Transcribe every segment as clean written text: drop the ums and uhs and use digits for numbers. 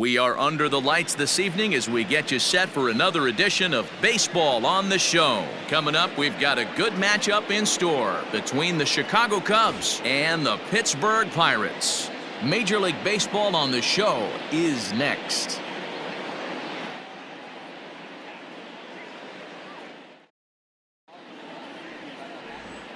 We are under the lights this evening as we get you set for another edition of Baseball on the Show. Coming up, we've got a good matchup in store between the Chicago Cubs and the Pittsburgh Pirates. Major League Baseball on the Show is next.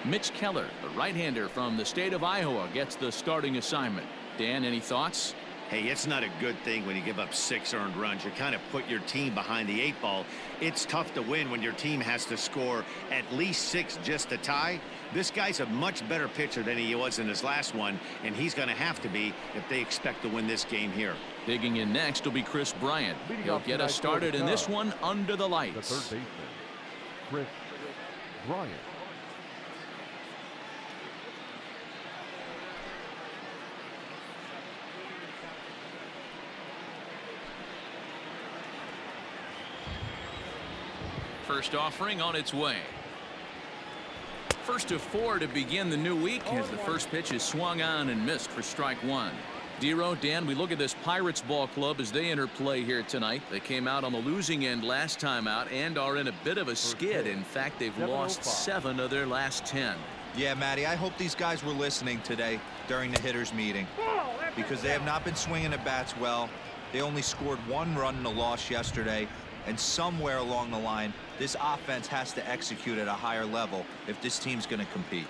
Mitch Keller, the right-hander from the state of Iowa, gets the starting assignment. Dan, any thoughts? Hey, it's not a good thing when you give up 6 earned runs. You kind of put your team behind the 8 ball. It's tough to win when your team has to score at least 6 just to tie. This guy's a much better pitcher than he was in his last one, and he's going to have to be if they expect to win this game here. Digging in next will be Chris Bryant. He'll get us started in this one under the lights. The third baseman, Chris Bryant. First offering on its way. First to 4 to begin the new week as the first pitch is swung on and missed for strike 1. Dero, Dan, we look at this Pirates ball club as they enter play here tonight. They came out on the losing end last time out and are in a bit of a skid. In fact, they've lost 7 of their last 10. Yeah, Matty, I hope these guys were listening today during the hitters meeting because they have not been swinging the bats well. They only scored 1 run in the loss yesterday. And somewhere along the line, this offense has to execute at a higher level if this team's going to compete.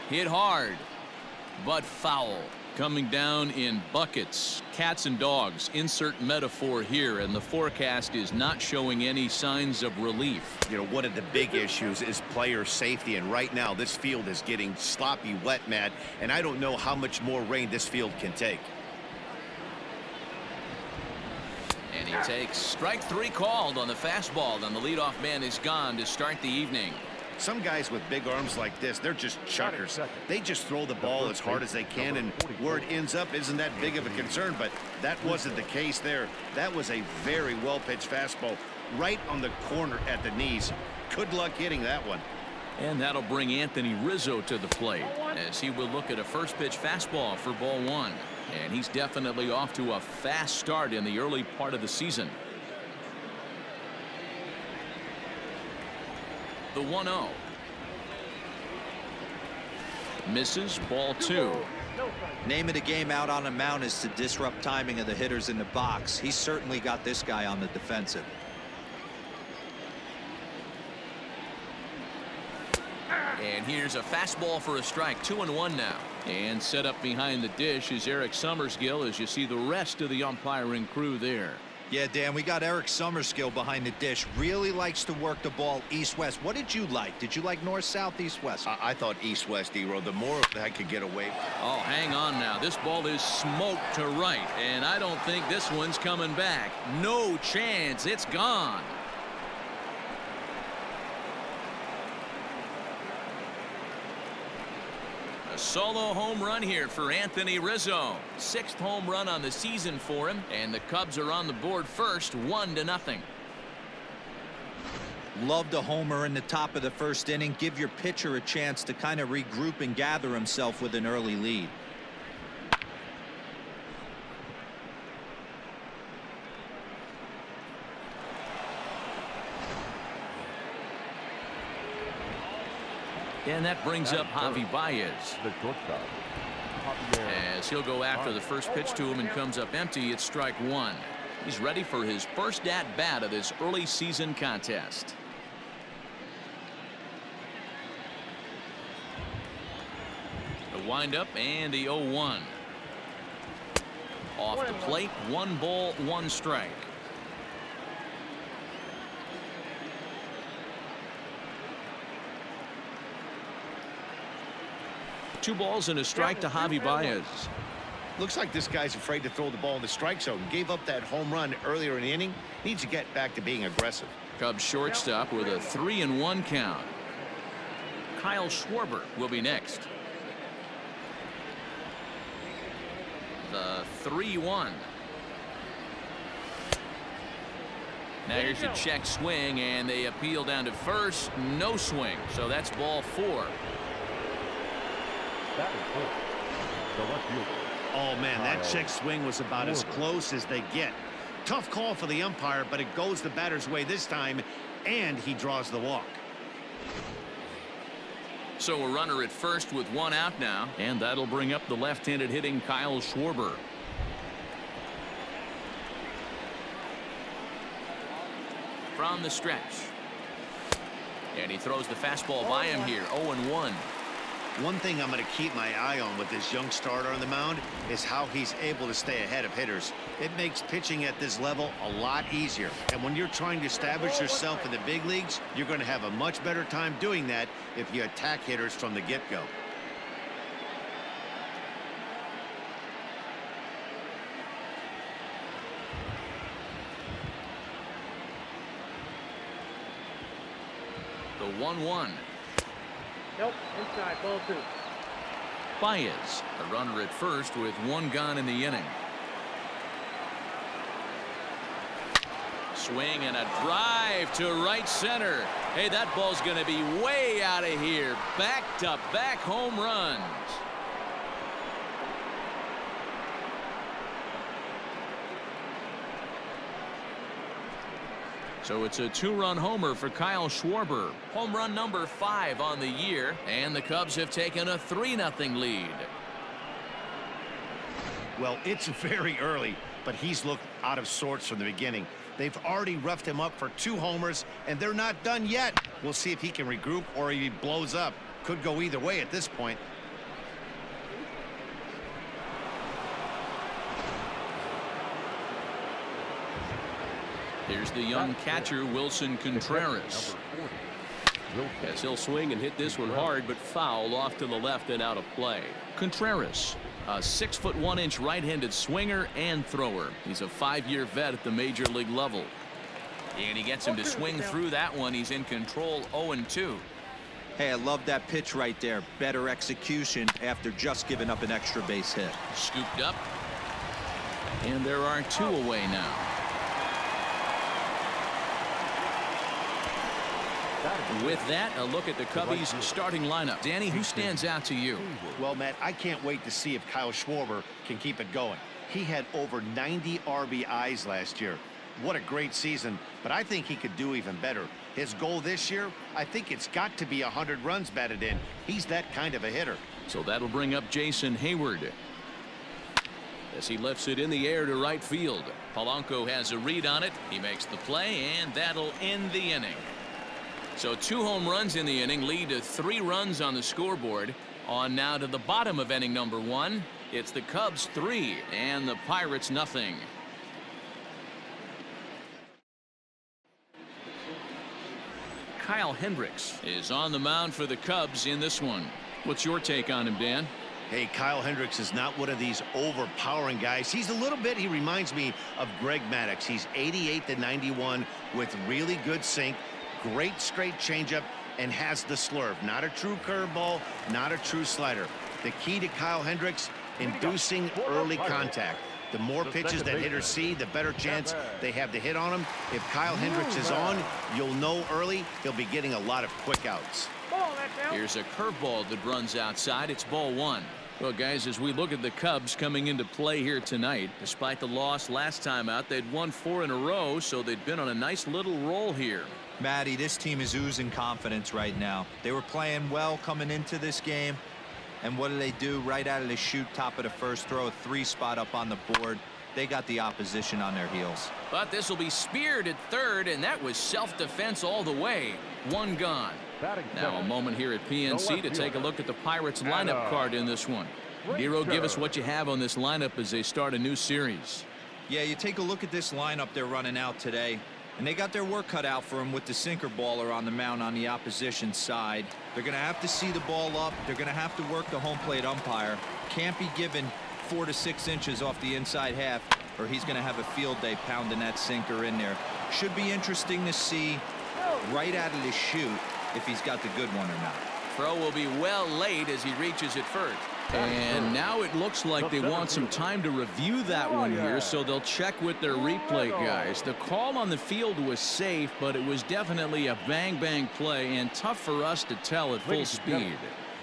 Hit hard, but foul. Coming down in buckets. Cats and dogs. Insert metaphor here, and the forecast is not showing any signs of relief. You know, one of the big issues is player safety, and right now this field is getting sloppy wet, Matt, and I don't know how much more rain this field can take. And he takes strike 3 called on the fastball. Then the leadoff man is gone to start the evening. Some guys with big arms like this, they're just chuckers. They just throw the ball as hard as they can, and where it ends up isn't that big of a concern, but that wasn't the case there. That was a very well-pitched fastball right on the corner at the knees. Good luck hitting that one. And that'll bring Anthony Rizzo to the plate as he will look at a first pitch fastball for ball 1. And he's definitely off to a fast start in the early part of the season. The 1-0. Misses, ball 2. Name of the game out on the mound is to disrupt timing of the hitters in the box. He's certainly got this guy on the defensive. And here's a fastball for a strike. 2-1 now. And set up behind the dish is Eric Summerskill as you see the rest of the umpiring crew there. Yeah, Dan, we got Eric Summerskill behind the dish. Really likes to work the ball east-west. What did you like? Did you like north-south, east-west? I thought east-west, D-Row. The more I could get away. Oh, hang on now. This ball is smoked to right, and I don't think this one's coming back. No chance. It's gone. Solo home run here for Anthony Rizzo. 6th home run on the season for him, and the Cubs are on the board first, 1-0. Loved a homer in the top of the first inning. Give your pitcher a chance to kind of regroup and gather himself with an early lead. And that brings up Javi Baez. The shortstop, As he'll go after the first pitch to him and comes up empty, it's strike 1. He's ready for his first at-bat of this early season contest. The windup and the 0-1. Off the plate, 1 ball, 1 strike. Two balls and a strike to Javi Baez. Looks like this guy's afraid to throw the ball in the strike zone. Gave up that home run earlier in the inning. Needs to get back to being aggressive. Cubs shortstop with a 3-1 count. Kyle Schwarber will be next. The 3-1. Now here's a check swing, and they appeal down to first. No swing, so that's ball 4. that is full. The left fielder. Oh, man, that check swing was about as close as they get. Tough call for the umpire, but it goes the batter's way this time, and he draws the walk. So a runner at first with one out now, and that'll bring up the left-handed hitting Kyle Schwarber. From the stretch. And he throws the fastball by him here, 0-1. One thing I'm going to keep my eye on with this young starter on the mound is how he's able to stay ahead of hitters. It makes pitching at this level a lot easier. And when you're trying to establish yourself in the big leagues, you're going to have a much better time doing that if you attack hitters from the get-go. The 1-1. Nope, inside, ball 2. Baez, a runner at first with one gone in the inning. Swing and a drive to right center. Hey, that ball's going to be way out of here. Back-to-back home runs. So it's a two-run homer for Kyle Schwarber. Home run number 5 on the year, and the Cubs have taken a 3-0 lead. Well, it's very early, but he's looked out of sorts from the beginning. They've already roughed him up for 2 homers, and they're not done yet. We'll see if he can regroup or he blows up. Could go either way at this point. Here's the young catcher, Wilson Contreras. As he'll swing and hit this one hard, but foul off to the left and out of play. Contreras, a 6'1" right-handed swinger and thrower. He's a 5-year vet at the major league level. And he gets him to swing through that one. He's in control, 0-2. Hey, I love that pitch right there. Better execution after just giving up an extra base hit. Scooped up. And there are 2 away now. With that, a look at the Cubbies' starting lineup. Danny, who stands out to you? Well, Matt, I can't wait to see if Kyle Schwarber can keep it going. He had over 90 RBIs last year. What a great season, but I think he could do even better. His goal this year, I think it's got to be 100 runs batted in. He's that kind of a hitter. So that'll bring up Jason Hayward as he lifts it in the air to right field. Polanco has a read on it. He makes the play, and that'll end the inning. So 2 home runs in the inning lead to 3 runs on the scoreboard. On now to the bottom of inning number 1. It's the Cubs 3 and the Pirates nothing. Kyle Hendricks is on the mound for the Cubs in this one. What's your take on him, Dan? Hey, Kyle Hendricks is not one of these overpowering guys. He's a little bit, he reminds me of Greg Maddux. He's 88 to 91 with really good sink. Great straight changeup and has the slurve. Not a true curveball, not a true slider. The key to Kyle Hendricks, inducing early contact. The more pitches that hitters see, the better chance they have to hit on him. If Kyle Hendricks is on, you'll know early he'll be getting a lot of quick outs. Here's a curveball that runs outside. It's ball 1. Well, guys, as we look at the Cubs coming into play here tonight, despite the loss last time out, they'd won 4 in a row, so they'd been on a nice little roll here. Matty, this team is oozing confidence right now. They were playing well coming into this game. And what do? Right out of the chute, top of the first, throw a 3 spot up on the board. They got the opposition on their heels. But this will be speared at third, and that was self-defense all the way. 1 gone. Now a moment here at PNC to take a look at the Pirates lineup card in this one. Nero, give us what you have on this lineup as they start a new series. Yeah, you take a look at this lineup they're running out today. And they got their work cut out for them with the sinker baller on the mound on the opposition side. They're going to have to see the ball up. They're going to have to work the home plate umpire. Can't be given 4 to 6 inches off the inside half, or he's going to have a field day pounding that sinker in there. Should be interesting to see right out of the chute if he's got the good one or not. Throw will be well late as he reaches it first. And now it looks like they want some time to review that one here, so they'll check with their replay guys. The call on the field was safe, but it was definitely a bang-bang play and tough for us to tell at full speed.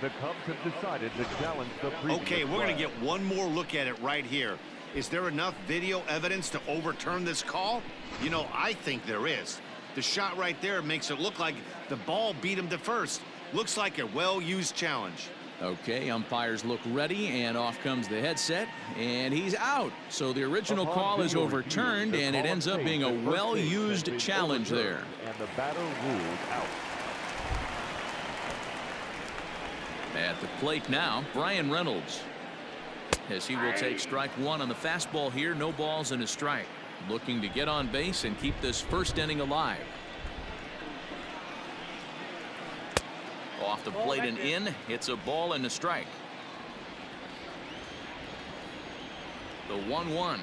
The Cubs have decided to challenge the previous Okay, we're going to flag. get one more look at it right here. Is there enough video evidence to overturn this call? You know, I think there is. The shot right there makes it look like the ball beat him to first. Looks like a well-used challenge. Okay, umpires look ready, and off comes the headset, and he's out. So the original Upon call is video overturned, review, the and it call ends up states being a that first base has well-used been challenge there. overturned, and the batter ruled out. At the plate now, Brian Reynolds, as he will take strike one on the fastball here. No balls and a strike. Looking to get on base and keep this first inning alive. Off the plate and in. It's a ball and a strike. The 1-1.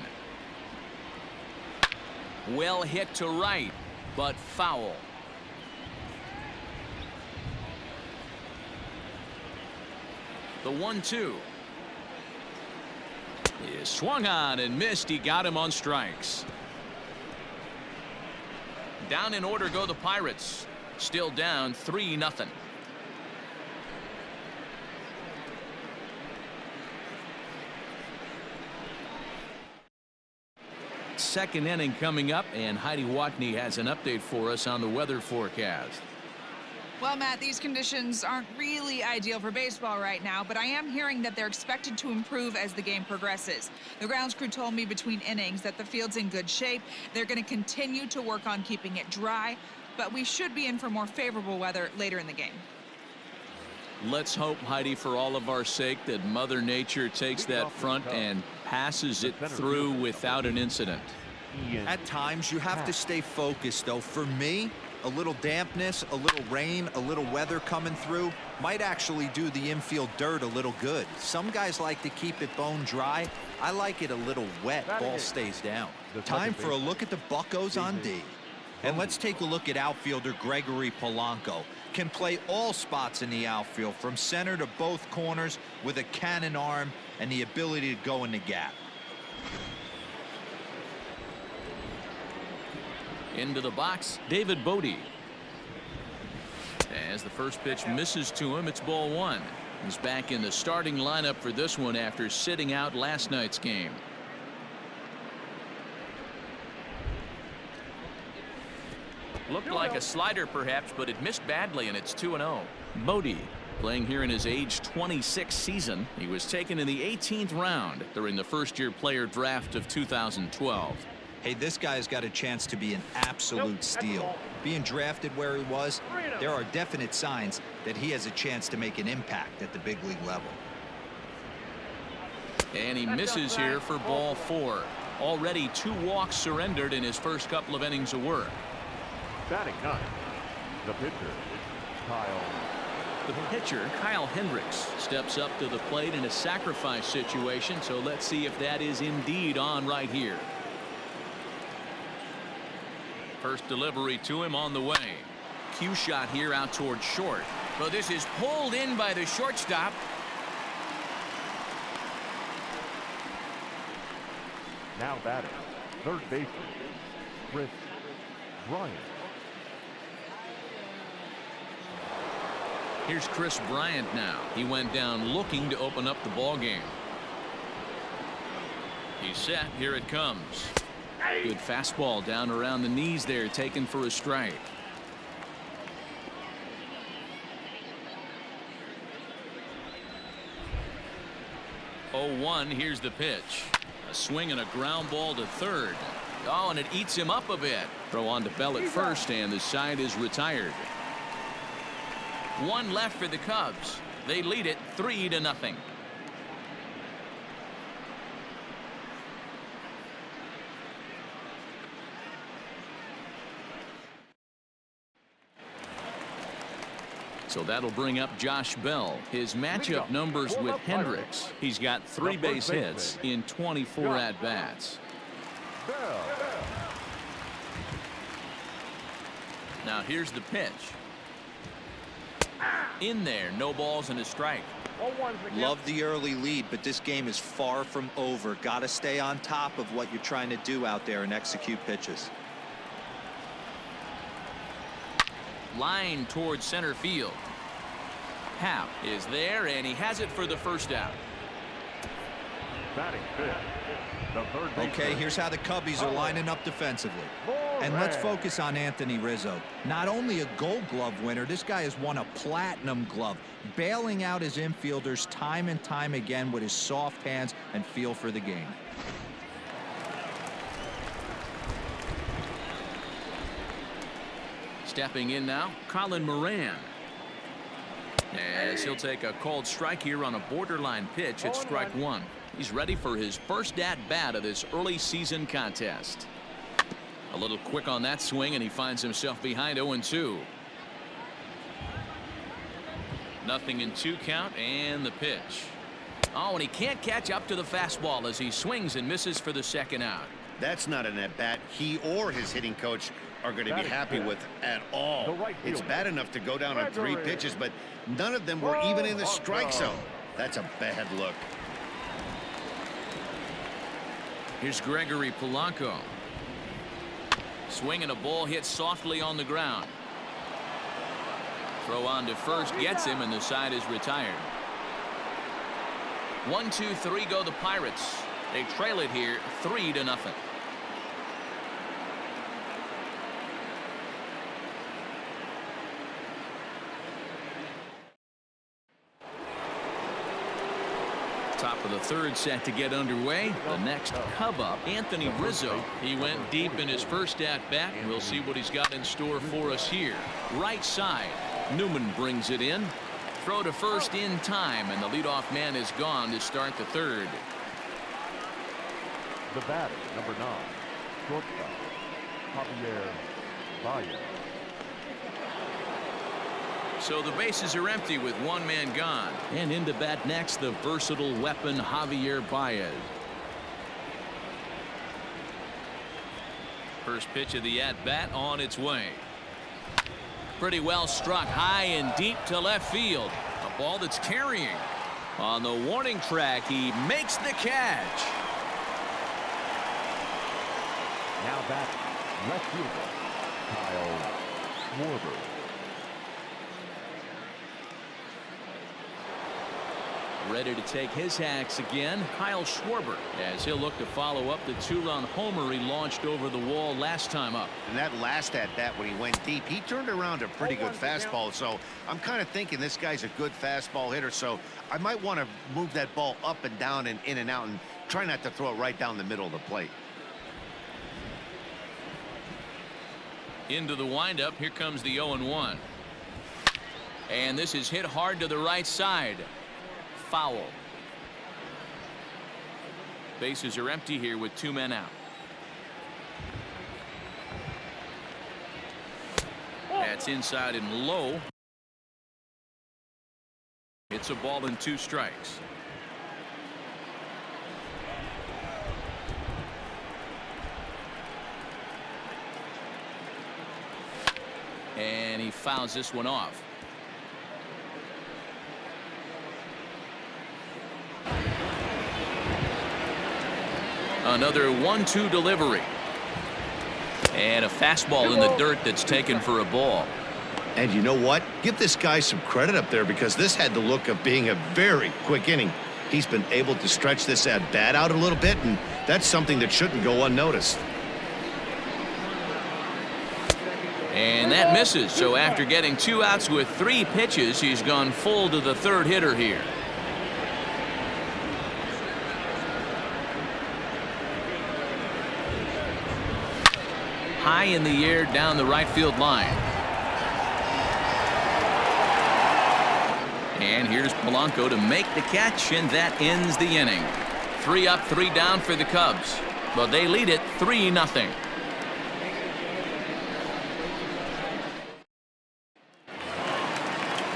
Well hit to right, but foul. The 1-2 is swung on and missed. He got him on strikes. Down in order go the Pirates. Still down 3-0. Second inning coming up, and Heidi Watney has an update for us on the weather forecast. Well, Matt, these conditions aren't really ideal for baseball right now, but I am hearing that they're expected to improve as the game progresses. The grounds crew told me between innings that the field's in good shape. They're going to continue to work on keeping it dry, but we should be in for more favorable weather later in the game. Let's hope, Heidi, for all of our sake, that Mother Nature takes that front and passes it through without an incident. At times, you have to stay focused, though. For me, a little dampness, a little rain, a little weather coming through might actually do the infield dirt a little good. Some guys like to keep it bone dry. I like it a little wet. Ball stays down. Time for a look at the Buccos on D. And let's take a look at outfielder Gregory Polanco. Can play all spots in the outfield, from center to both corners, with a cannon arm and the ability to go in the gap. Into the box, David Bodie. As the first pitch misses to him, it's ball one. He's back in the starting lineup for this one after sitting out last night's game. Looked like a slider perhaps, but it missed badly, and it's 2-0. Bodie playing here in his age 26 season. He was taken in the 18th round during the first-year player draft of 2012. Hey, this guy's got a chance to be an absolute steal. Being drafted where he was, there are definite signs that he has a chance to make an impact at the big league level. And he misses here for ball four. Already 2 walks surrendered in his first couple of innings of work. Batting ninth, the pitcher, Kyle. The pitcher, Kyle Hendricks, steps up to the plate in a sacrifice situation, so let's see if that is indeed on right here. First delivery to him on the way. Cue shot here out toward short. But this is pulled in by the shortstop. Now batting, third baseman, Chris Bryant. Here's Chris Bryant now. He went down looking to open up the ball game. He's set. Here it comes. Good fastball down around the knees there, taken for a strike. Oh, 1. Here's the pitch. A swing and a ground ball to third. Oh, and it eats him up a bit. Throw on to Bell at first, and the side is retired. 1 left for the Cubs. They lead it 3-0. So that'll bring up Josh Bell. His matchup numbers with Hendricks. He's got 3 base hits in 24 at-bats. Now here's the pitch. In there, no balls and a strike. Love the early lead, but this game is far from over. Got to stay on top of what you're trying to do out there and execute pitches. Line towards center field. Happ is there, and he has it for the first out. Batting fifth, the third baseman. Okay, here's how the Cubbies are lining up defensively. And let's focus on Anthony Rizzo. Not only a Gold Glove winner, this guy has won a Platinum Glove, bailing out his infielders time and time again with his soft hands and feel for the game. Stepping in now, Colin Moran. As he'll take a called strike here on a borderline pitch at strike one. He's ready for his first at-bat of this early season contest. A little quick on that swing, and he finds himself behind 0-2. Nothing in 2 count, and the pitch. Oh, and he can't catch up to the fastball as he swings and misses for the second out. That's not an at-bat he or his hitting coach are going to be happy with at all. It's bad enough to go down on 3 pitches, but none of them were even in the strike zone. That's a bad look. Here's Gregory Polanco. Swinging a ball hit softly on the ground. Throw on to first gets him, and the side is retired. 1-2-3 go the Pirates. They trail it here 3-0. Top of the third set to get underway. The next Cub up, Anthony Rizzo. He went deep in his first at-bat. We'll see what he's got in store for us here. Right side. Newman brings it in. Throw to first in time, and the leadoff man is gone to start the third. The batter, number 9, shortstop, Javier Baez. So the bases are empty with one man gone. And into bat next, the versatile weapon Javier Baez. First pitch of the at-bat on its way. Pretty well struck high and deep to left field. A ball that's carrying. On the warning track, he makes the catch. Now back, left fielder, Kyle Schwarber. Ready to take his hacks again, Kyle Schwarber, as he'll look to follow up the 2-run homer he launched over the wall last time up. And that last at-bat when he went deep, he turned around a pretty good fastball. So I'm kind of thinking this guy's a good fastball hitter. So I might want to move that ball up and down and in and out and try not to throw it right down the middle of the plate. Into the windup, here comes the 0-1. And this is hit hard to the right side. Foul. Bases are empty here with 2 men out. That's inside and low. It's a ball and 2 strikes. And he fouls this one off. Another 1-2 delivery. And a fastball in the dirt that's taken for a ball. And you know what? Give this guy some credit up there because this had the look of being a very quick inning. He's been able to stretch this at-bat out a little bit, and that's something that shouldn't go unnoticed. And that misses. So after getting 2 outs with 3 pitches, he's gone full to the third hitter here. High in the air down the right field line. And here's Polanco to make the catch, and that ends the inning. 3 up, 3 down for the Cubs. But they lead it 3-0.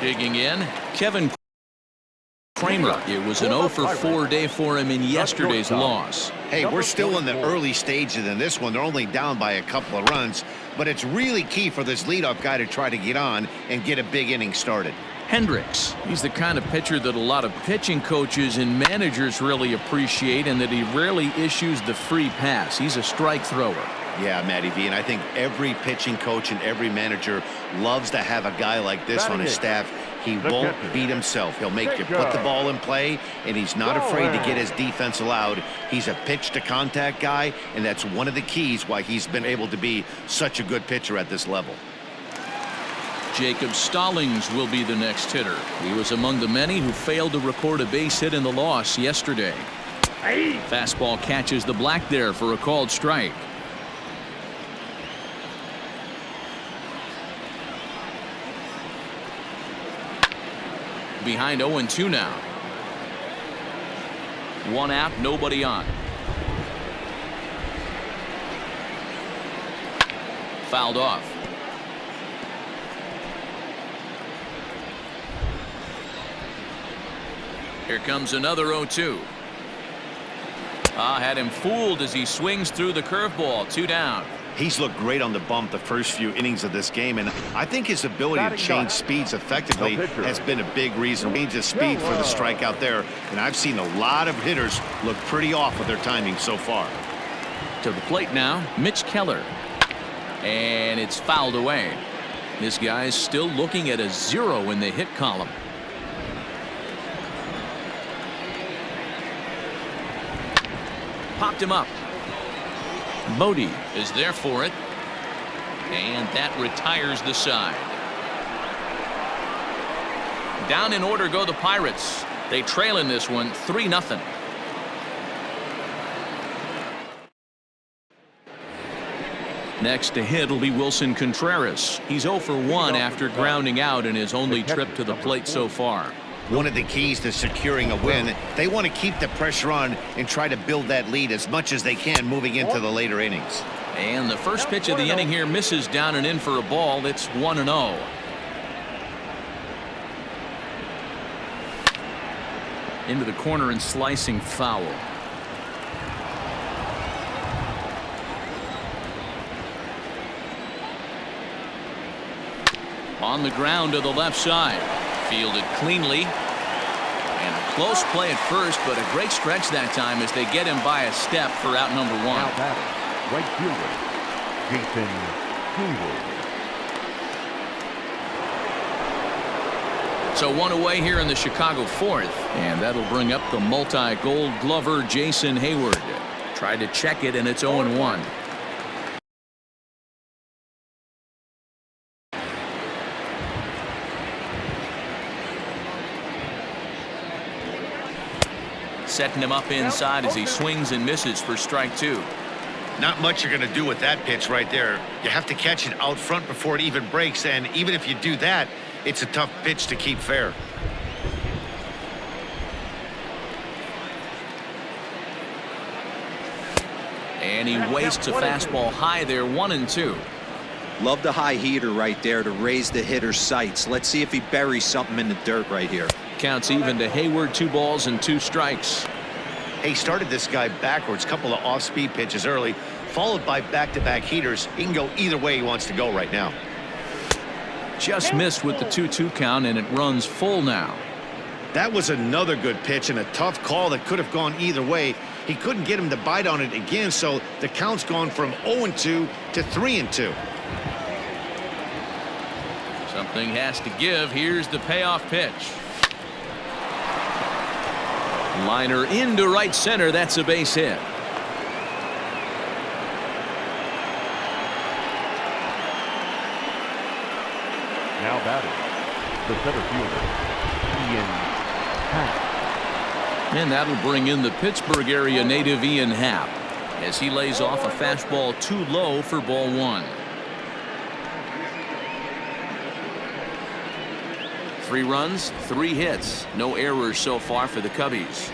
Digging in, Kevin Kramer. It was an 0-for-4 day for him in yesterday's loss. Hey, we're still in the early stages in this one. They're only down by a couple of runs, but it's really key for this leadoff guy to try to get on and get a big inning started. Hendricks, he's the kind of pitcher that a lot of pitching coaches and managers really appreciate, and that he rarely issues the free pass. He's a strike thrower. Yeah, Matty V, and I think every pitching coach and every manager loves to have a guy like this on his staff. He won't beat himself. He'll make you put the ball in play, and he's not afraid to get his defense allowed. He's a pitch-to-contact guy, and that's one of the keys why he's been able to be such a good pitcher at this level. Jacob Stallings will be the next hitter. He was among the many who failed to record a base hit in the loss yesterday. Fastball catches the black there for a called strike. Behind 0-2 now. One out, nobody on. Fouled off. Here comes another 0-2. Had him fooled as he swings through the curveball. 2 down. He's looked great on the bump the first few innings of this game, and I think his ability to change speeds effectively has been a big reason. Change his speed for the strikeout there, and I've seen a lot of hitters look pretty off with their timing so far. To the plate now, Mitch Keller. And it's fouled away. This guy's still looking at a 0 in the hit column. Popped him up. Bodie is there for it. And that retires the side. Down in order go the Pirates. They trail in this one 3-0. Next to hit will be Wilson Contreras. He's 0 for 1 after grounding out in his only trip to the plate so far. One of the keys to securing a win, they want to keep the pressure on and try to build that lead as much as they can moving into the later innings. And the first pitch of the inning here misses down and in for a ball. It's 1-0. Into the corner and slicing foul. On the ground to the left side. Fielded cleanly. And a close play at first, but a great stretch that time as they get him by a step for out number 1. Now batting, right fielder, Jason Hayward. So 1 away here in the Chicago 4th, and that'll bring up the multi-gold glover Jason Hayward. Tried to check it, and it's 0-1. Setting him up inside as he swings and misses for strike 2. Not much you're going to do with that pitch right there. You have to catch it out front before it even breaks, and even if you do that, it's a tough pitch to keep fair. And he wastes a fastball high there, 1-2. Love the high heater right there to raise the hitter's sights. Let's see if he buries something in the dirt right here. Counts even to Hayward, 2 balls and 2 strikes. He started this guy backwards, couple of off-speed pitches early, followed by back-to-back heaters. He can go either way he wants to go right now. Just missed with the 2-2 count, and it runs full now. That was another good pitch and a tough call that could have gone either way. He couldn't get him to bite on it again, so the count's gone from 0-2 to 3-2. Something has to give. Here's the payoff pitch. Liner into right center. That's a base hit. Now batting, the center fielder, Ian Happ. And that'll bring in the Pittsburgh area native Ian Happ as he lays off a fastball too low for ball 1. 3 runs, 3 hits, no errors so far for the Cubbies.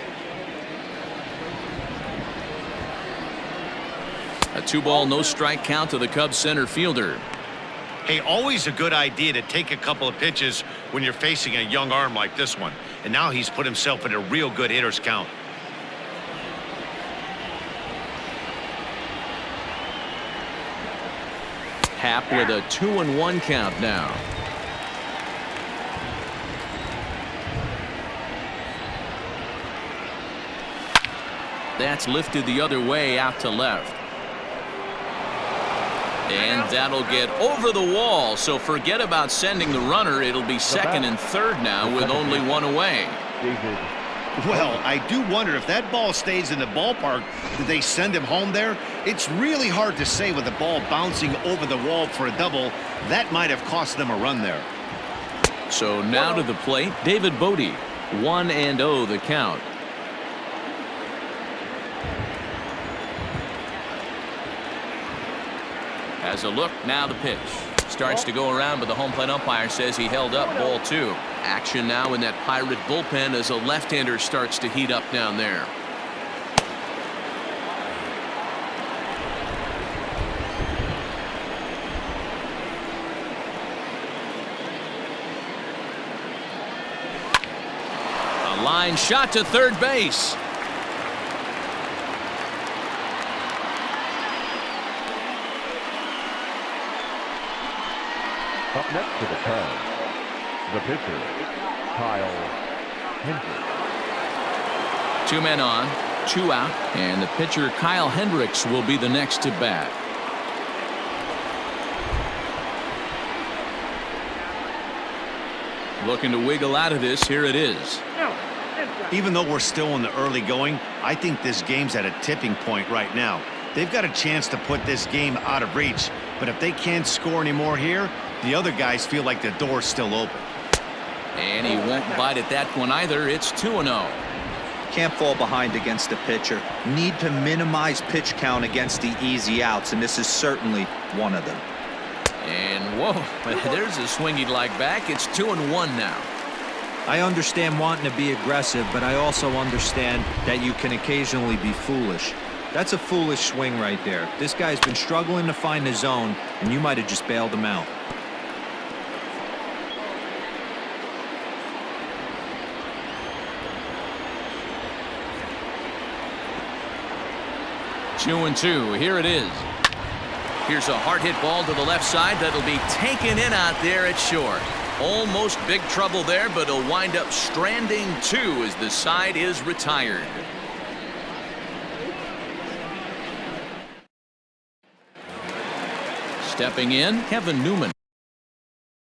A 2-ball, no strike count to the Cubs center fielder. Hey, always a good idea to take a couple of pitches when you're facing a young arm like this one. And now he's put himself in a real good hitter's count. Happ with a 2-1 count now. That's lifted the other way out to left. And that'll get over the wall, so forget about sending the runner. It'll be second and third now with only one away. David. Well, I do wonder if that ball stays in the ballpark, did they send him home there? It's really hard to say with the ball bouncing over the wall for a double. That might have cost them a run there. So now to the plate, David Bodie. 1-0 the count. Has a look, now the pitch. Starts to go around, but the home plate umpire says he held up ball 2. Action now in that Pirate bullpen as a left-hander starts to heat up down there. A line shot to third base. Up next to the Cubs, the pitcher, Kyle Hendricks. 2 men on, 2 out, and the pitcher Kyle Hendricks will be the next to bat. Looking to wiggle out of this. Here it is. Even though we're still in the early going, I think this game's at a tipping point right now. They've got a chance to put this game out of reach, but if they can't score any more here, the other guys feel like the door's still open. And he won't bite at that one either. It's 2-0. Can't fall behind against the pitcher. Need to minimize pitch count against the easy outs, and this is certainly one of them. And whoa, there's a swing he'd like back. It's 2-1 now. I understand wanting to be aggressive, but I also understand that you can occasionally be foolish. That's a foolish swing right there. This guy's been struggling to find the zone, and you might have just bailed him out. Two and 2. Here it is. Here's a hard hit ball to the left side that'll be taken in out there at short. Almost big trouble there, but he'll wind up stranding 2 as the side is retired. Stepping in, Kevin Newman.